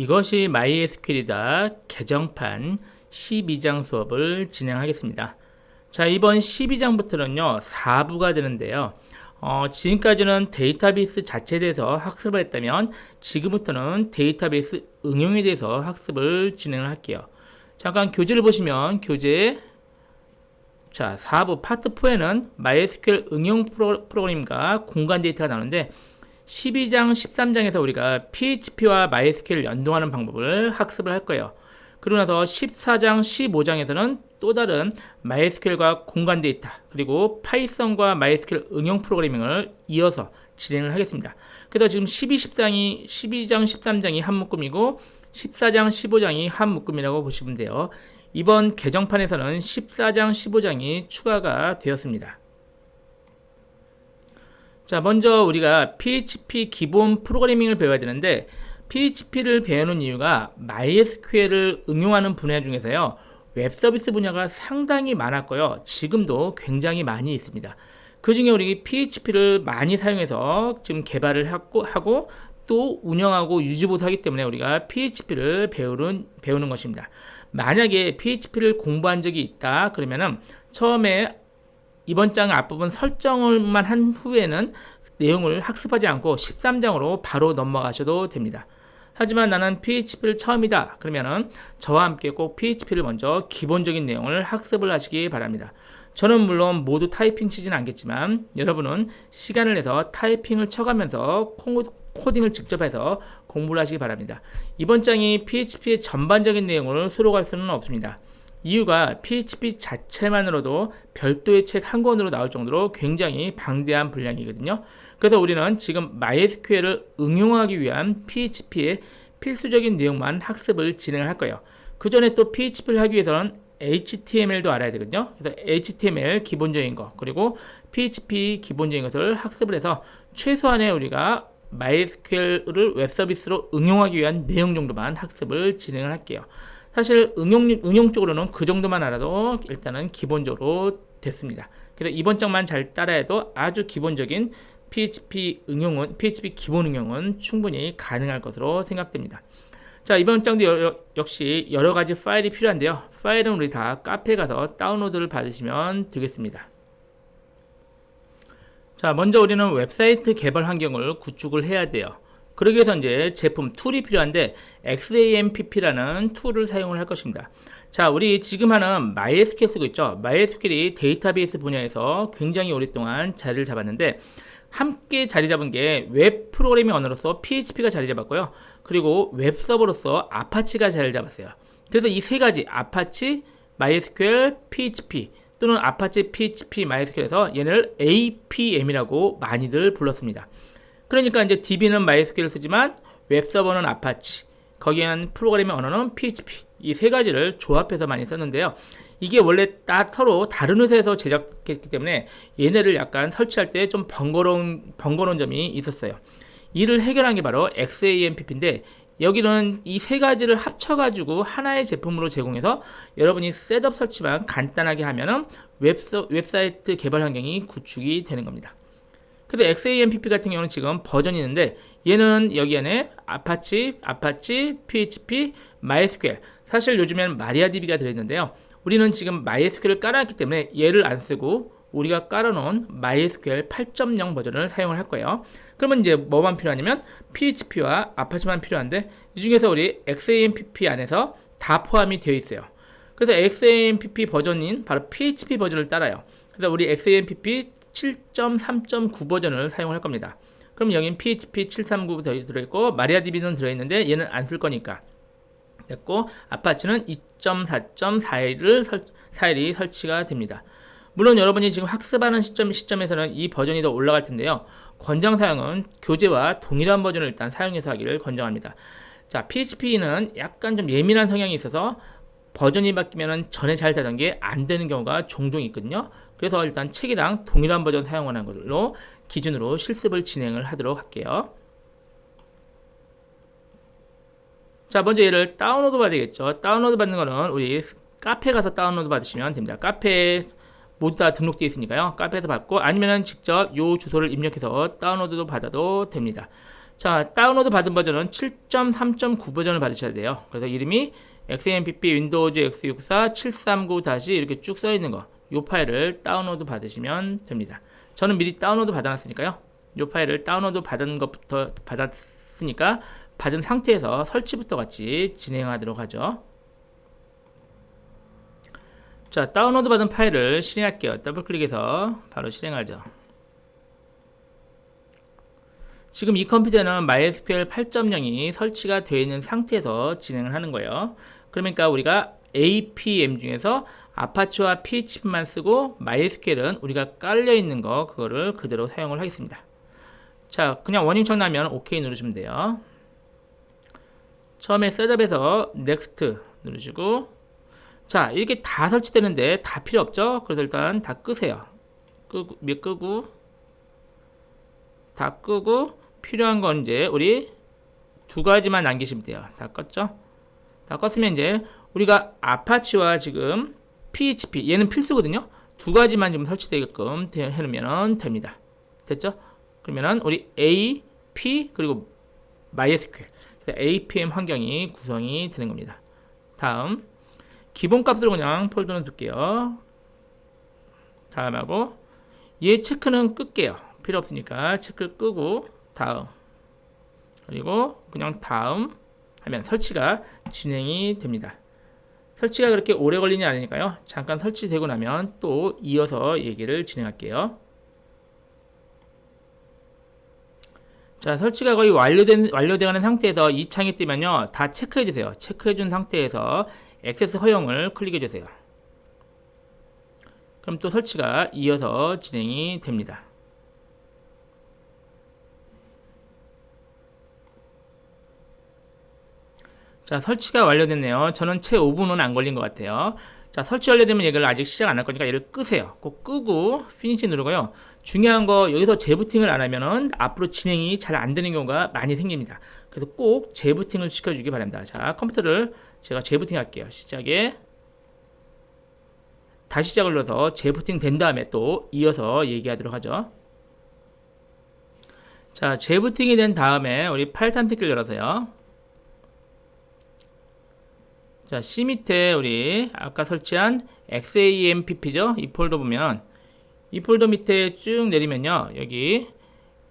이것이 MySQL이다 개정판 12장 수업을 진행하겠습니다. 자, 이번 12장부터는요 4부가 되는데요. 지금까지는 데이터베이스 자체에 대해서 학습을 했다면 지금부터는 데이터베이스 응용에 대해서 학습을 진행을 할게요. 잠깐 교재를 보시면 교재 4부 파트 4에는 MySQL 응용 프로그램과 공간 데이터가 나오는데 12장, 13장에서 우리가 PHP와 MySQL을 연동하는 방법을 학습을 할 거예요. 그러고 나서 14장, 15장에서는 또 다른 MySQL과 공간 데이터 그리고 파이썬과 MySQL 응용 프로그래밍을 이어서 진행을 하겠습니다. 그래서 지금 12장, 13장이 한 묶음이고 14장, 15장이 한 묶음이라고 보시면 돼요. 이번 개정판에서는 14장, 15장이 추가가 되었습니다. 자, 먼저 우리가 PHP 기본 프로그래밍을 배워야 되는데 PHP를 배우는 이유가 MySQL을 응용하는 분야 중에서요 웹서비스 분야가 상당히 많았고요 지금도 굉장히 많이 있습니다. 그 중에 우리 PHP를 많이 사용해서 지금 개발을 하고 또 운영하고 유지보도 하기 때문에 우리가 PHP를 배우는 것입니다. 만약에 PHP를 공부한 적이 있다 그러면은 처음에 이번 장 앞부분 설정을만 한 후에는 내용을 학습하지 않고 13장으로 바로 넘어가셔도 됩니다. 하지만 나는 PHP를 처음이다 그러면은 저와 함께 꼭 PHP를 먼저 기본적인 내용을 학습을 하시기 바랍니다. 저는 물론 모두 타이핑 치지는 않겠지만 여러분은 시간을 내서 타이핑을 쳐가면서 코딩을 직접 해서 공부를 하시기 바랍니다. 이번 장이 PHP의 전반적인 내용을 수록할 수는 없습니다. 이유가 PHP 자체만으로도 별도의 책 한 권으로 나올 정도로 굉장히 방대한 분량이거든요. 그래서 우리는 지금 MySQL을 응용하기 위한 PHP의 필수적인 내용만 학습을 진행을 할 거예요. 그 전에 또 PHP를 하기 위해서는 HTML도 알아야 되거든요. 그래서 HTML 기본적인 거 그리고 PHP 기본적인 것을 학습을 해서 최소한의 우리가 MySQL을 웹서비스로 응용하기 위한 내용 정도만 학습을 진행을 할게요. 사실 응용 쪽으로는 그 정도만 알아도 일단은 기본적으로 됐습니다. 그래서 이번 장만 잘 따라해도 아주 기본적인 PHP 기본 응용은 충분히 가능할 것으로 생각됩니다. 자, 이번 장도 역시 여러 가지 파일이 필요한데요. 파일은 우리 다 카페에 가서 다운로드를 받으시면 되겠습니다. 자, 먼저 우리는 웹사이트 개발 환경을 구축을 해야 돼요. 그러기 위해서 이제 제품 툴이 필요한데 XAMPP라는 툴을 사용을 할 것입니다. 자, 우리 지금 하는 MySQL 쓰고 있죠. MySQL이 데이터베이스 분야에서 굉장히 오랫동안 자리를 잡았는데 함께 자리 잡은 게 웹 프로그래밍 언어로서 PHP가 자리 잡았고요. 그리고 웹 서버로서 아파치가 자리 잡았어요. 그래서 이 세 가지 아파치, MySQL, PHP 또는 아파치, PHP, MySQL에서 얘를 APM이라고 많이들 불렀습니다. 그러니까 이제 DB는 MySQL 쓰지만 웹 서버는 아파치, 거기에는 프로그래밍 언어는 PHP 이 세 가지를 조합해서 많이 썼는데요. 이게 원래 서로 다른 회사에서 제작했기 때문에 얘네를 약간 설치할 때 좀 번거로운 점이 있었어요. 이를 해결한 게 바로 XAMPP인데 여기는 이 세 가지를 합쳐가지고 하나의 제품으로 제공해서 여러분이 셋업 설치만 간단하게 하면은 웹사이트 개발 환경이 구축이 되는 겁니다. 그래서 XAMPP 같은 경우는 지금 버전이 있는데 얘는 여기 안에 아파치, PHP, MySQL 사실 요즘에는 MariaDB가 들어있는데요. 우리는 지금 MySQL을 깔아놨기 때문에 얘를 안 쓰고 우리가 깔아놓은 MySQL 8.0 버전을 사용을 할 거예요. 그러면 이제 뭐만 필요하냐면 PHP와 아파치만 필요한데 이 중에서 우리 XAMPP 안에서 다 포함이 되어 있어요. 그래서 XAMPP 버전인 바로 PHP 버전을 따라요. 그래서 우리 XAMPP 7.3.9 버전을 사용할 겁니다. 그럼 여긴 PHP 739 들어있고 MariaDB는 들어있는데 얘는 안 쓸 거니까 됐고 아파치는 2.4.4이 설치가 됩니다. 물론 여러분이 지금 학습하는 시점에서는 이 버전이 더 올라갈 텐데요. 권장 사용은 교재와 동일한 버전을 일단 사용해서 하기를 권장합니다. 자, PHP는 약간 좀 예민한 성향이 있어서 버전이 바뀌면 전에 잘 되던 게 안 되는 경우가 종종 있거든요. 그래서 일단 책이랑 동일한 버전 사용하는 걸로 기준으로 실습을 진행을 하도록 할게요. 자, 먼저 얘를 다운로드 받아야 되겠죠. 다운로드 받는 거는 우리 카페 가서 다운로드 받으시면 됩니다. 카페에 모두 다 등록되어 있으니까요. 카페에서 받고 아니면 직접 요 주소를 입력해서 다운로드도 받아도 됩니다. 자, 다운로드 받은 버전은 7.3.9 버전을 받으셔야 돼요. 그래서 이름이 XAMPP 윈도우즈 x64 739 이렇게 쭉 써 있는 거, 이 파일을 다운로드 받으시면 됩니다. 저는 미리 다운로드 받아놨으니까요. 이 파일을 다운로드 받은 것부터 받았으니까 받은 상태에서 설치부터 같이 진행하도록 하죠. 자, 다운로드 받은 파일을 실행할게요. 더블 클릭해서 바로 실행하죠. 지금 이 컴퓨터는 MySQL 8.0이 설치가 되어 있는 상태에서 진행을 하는 거예요. 그러니까 우리가 APM 중에서 아파치와 PHP만 쓰고 MySQL은 우리가 깔려 있는 거 그거를 그대로 사용을 하겠습니다. 자, 그냥 원인청 나면 OK 누르시면 돼요. 처음에 셋업에서 Next 누르시고, 자, 이렇게 다 설치되는데 다 필요 없죠? 그래서 일단 다 끄세요. 다 끄고 필요한 건 이제 우리 두 가지만 남기시면 돼요. 다 껐죠? 다 껐으면 이제 우리가 아파치와 지금 PHP, 얘는 필수거든요. 두 가지만 좀 설치되게끔 해놓으면 됩니다. 됐죠? 그러면은 우리 A, P 그리고 MySQL, APM 환경이 구성이 되는 겁니다. 다음 기본 값으로 그냥 폴더는 둘게요. 다음하고 얘 체크는 끌게요. 필요 없으니까 체크를 끄고 다음, 그리고 그냥 다음 하면 설치가 진행이 됩니다. 설치가 그렇게 오래 걸리지 않으니까요. 잠깐 설치되고 나면 또 이어서 얘기를 진행할게요. 자, 설치가 거의 완료되는 상태에서 이 창이 뜨면요, 다 체크해 주세요. 체크해 준 상태에서 액세스 허용을 클릭해 주세요. 그럼 또 설치가 이어서 진행이 됩니다. 자, 설치가 완료됐네요. 저는 채 5분은 안 걸린 것 같아요. 자, 설치 완료되면 얘를 아직 시작 안 할 거니까 얘를 끄세요. 꼭 끄고 피니시 누르고요. 중요한 거, 여기서 재부팅을 안 하면은 앞으로 진행이 잘 안 되는 경우가 많이 생깁니다. 그래서 꼭 재부팅을 시켜주기 바랍니다. 자, 컴퓨터를 제가 재부팅 할게요. 시작에 다시 시작을 눌러서 재부팅 된 다음에 또 이어서 얘기하도록 하죠. 자, 재부팅이 된 다음에 우리 파일 탐색기를 열어서요. 자, C 밑에 우리 아까 설치한 XAMPP죠? 이 폴더 보면 이 폴더 밑에 쭉 내리면요, 여기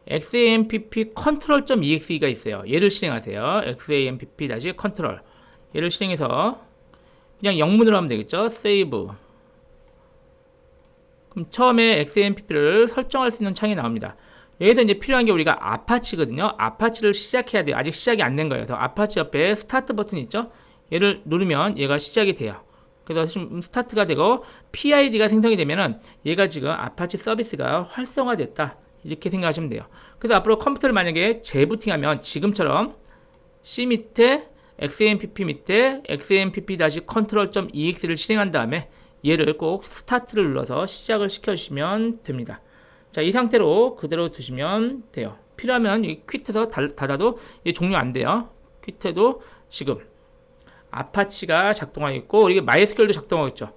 XAMPP control.exe가 있어요. 얘를 실행하세요. XAMPP-control 얘를 실행해서 그냥 영문으로 하면 되겠죠? save. 그럼 처음에 XAMPP를 설정할 수 있는 창이 나옵니다. 여기서 이제 필요한 게 우리가 아파치거든요. 아파치를 시작해야 돼요. 아직 시작이 안 된 거예요. 그래서 아파치 옆에 스타트 버튼 있죠? 얘를 누르면 얘가 시작이 돼요. 그래서 지금 스타트가 되고 PID가 생성이 되면은 얘가 지금 아파치 서비스가 활성화됐다, 이렇게 생각하시면 돼요. 그래서 앞으로 컴퓨터를 만약에 재부팅하면 지금처럼 C 밑에 XAMPP 밑에 XAMPP-control.exe를 실행한 다음에 얘를 꼭 스타트를 눌러서 시작을 시켜주시면 됩니다. 자, 이 상태로 그대로 두시면 돼요. 필요하면 이 퀴트에서 닫아도 얘 종료 안 돼요. 퀴트에도 지금 아파치가 작동하고 있고 이게 MySQL도 작동하고 있죠.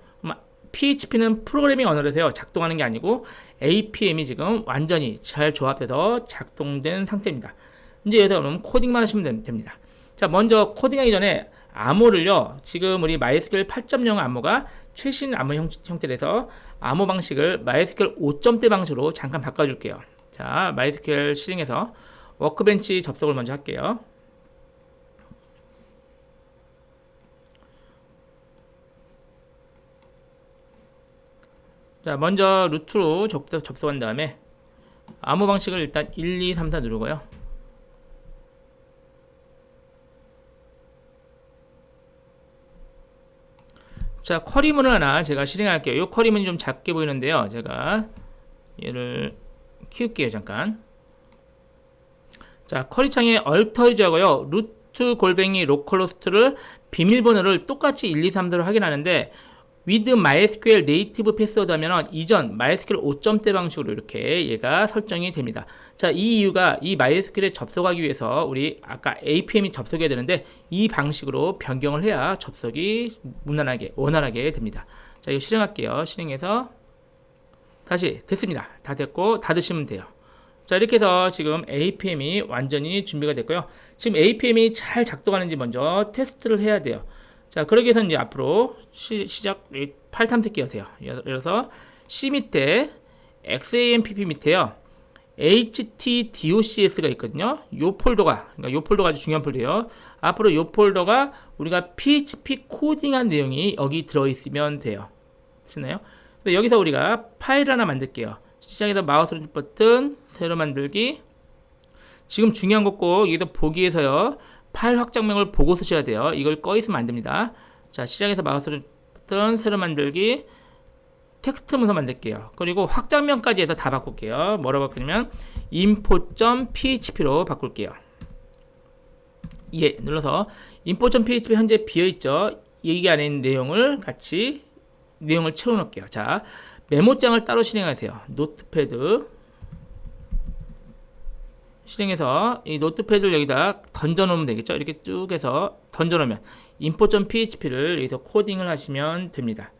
PHP는 프로그래밍 언어라서요, 작동하는 게 아니고 APM이 지금 완전히 잘 조합돼서 작동된 상태입니다. 이제 여기서 그럼 코딩만 하시면 됩니다. 자, 먼저 코딩하기 전에 암호를요, 지금 우리 MySQL 8.0 암호가 최신 암호 형태라서 암호 방식을 MySQL 5점대 방식으로 잠깐 바꿔줄게요. 자, MySQL 실행해서 워크벤치 접속을 먼저 할게요. 자, 먼저 루트로 접속한 다음에 암호 방식을 일단 1, 2, 3, 4 누르고요. 자, 쿼리문을 하나 제가 실행할게요. 이 쿼리문이 좀 작게 보이는데요. 제가 얘를 키울게요. 잠깐. 자, 쿼리 창에 얼터 유저하고요, 루트 골뱅이 로컬호스트를 비밀번호를 똑같이 1, 2, 3, 4로 확인하는데 with MySQL 네이티브 패스워드 하면은 이전 MySQL 5점대 방식으로 이렇게 얘가 설정이 됩니다. 자, 이 이유가 이 MySQL에 접속하기 위해서 우리 아까 APM이 접속해야 되는데 이 방식으로 변경을 해야 접속이 원활하게 됩니다. 자, 이거 실행할게요. 실행해서 다시 됐습니다. 다 됐고 닫으시면 돼요. 자, 이렇게 해서 지금 APM이 완전히 준비가 됐고요. 지금 APM이 잘 작동하는지 먼저 테스트를 해야 돼요. 자, 그러기 위해서 이제 앞으로 시작 팔 탐색기 여세요. 열어서 C 밑에 XAMPP 밑에요. HTDOCS가 있거든요. 요 폴더가, 그러니까 요 폴더가 아주 중요한 폴더예요. 앞으로 요 폴더가 우리가 PHP 코딩한 내용이 여기 들어있으면 돼요. 됐나요? 여기서 우리가 파일 하나 만들게요. 시작에서 마우스 오른쪽 버튼, 새로 만들기. 지금 중요한 거 꼭 여기서 보기에서요. 파일 확장명을 보고 쓰셔야 돼요. 이걸 꺼 있으면 안 됩니다. 자, 시작에서 마우스 오른쪽 버튼, 새로 만들기. 텍스트 문서 만들게요. 그리고 확장명까지 해서 다 바꿀게요. 뭐라고 바꾸냐면 info.php로 바꿀게요. 예, 눌러서 info.php 현재 비어있죠. 여기 안에 있는 내용을 같이 내용을 채워놓을게요. 자, 메모장을 따로 실행하세요. 노트패드 실행해서 이 노트패드를 여기다 던져놓으면 되겠죠. 이렇게 쭉 해서 던져놓으면 info.php를 여기서 코딩을 하시면 됩니다.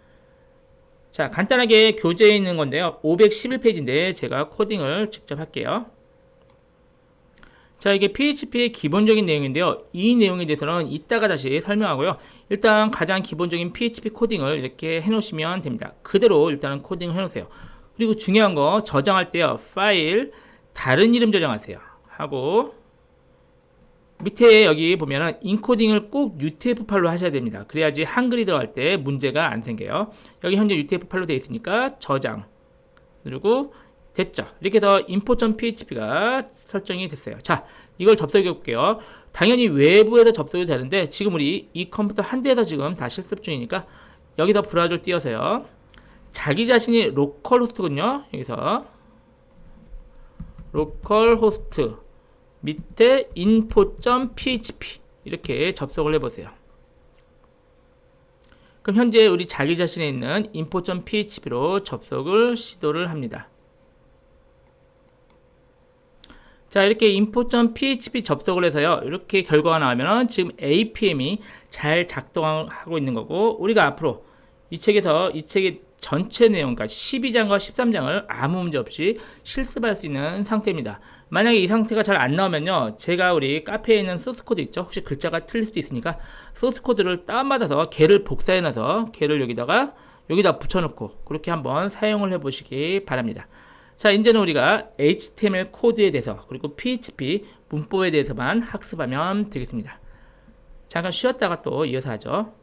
자, 간단하게 교재에 있는 건데요. 511페이지인데 제가 코딩을 직접 할게요. 자, 이게 PHP의 기본적인 내용인데요. 이 내용에 대해서는 이따가 다시 설명하고요. 일단 가장 기본적인 PHP 코딩을 이렇게 해놓으시면 됩니다. 그대로 일단은 코딩을 해놓으세요. 그리고 중요한 거 저장할 때요. 파일 다른 이름 저장하세요. 하고 밑에 여기 보면은 인코딩을 꼭 UTF-8로 하셔야 됩니다. 그래야지 한글이 들어갈 때 문제가 안 생겨요. 여기 현재 UTF-8로 되어 있으니까 저장 누르고 됐죠. 이렇게 해서 info.php가 설정이 됐어요. 자, 이걸 접속해 볼게요. 당연히 외부에서 접속이 되는데 지금 우리 이 컴퓨터 한 대에서 지금 다 실습 중이니까 여기서 브라우저를 띄워서요. 자기 자신이 로컬 호스트군요. 여기서 로컬 호스트 밑에 info.php 이렇게 접속을 해보세요. 그럼 현재 우리 자기 자신에 있는 info.php로 접속을 시도를 합니다. 자, 이렇게 info.php 접속을 해서요. 이렇게 결과가 나오면 지금 APM이 잘 작동하고 있는 거고 우리가 앞으로 이 책의 전체 내용, 그러니까 12장과 13장을 아무 문제 없이 실습할 수 있는 상태입니다. 만약에 이 상태가 잘 안 나오면요. 제가 우리 카페에 있는 소스코드 있죠. 혹시 글자가 틀릴 수도 있으니까 소스코드를 다운받아서 걔를 복사해놔서 걔를 여기다 붙여놓고 그렇게 한번 사용을 해보시기 바랍니다. 자, 이제는 우리가 HTML 코드에 대해서 그리고 PHP 문법에 대해서만 학습하면 되겠습니다. 잠깐 쉬었다가 또 이어서 하죠.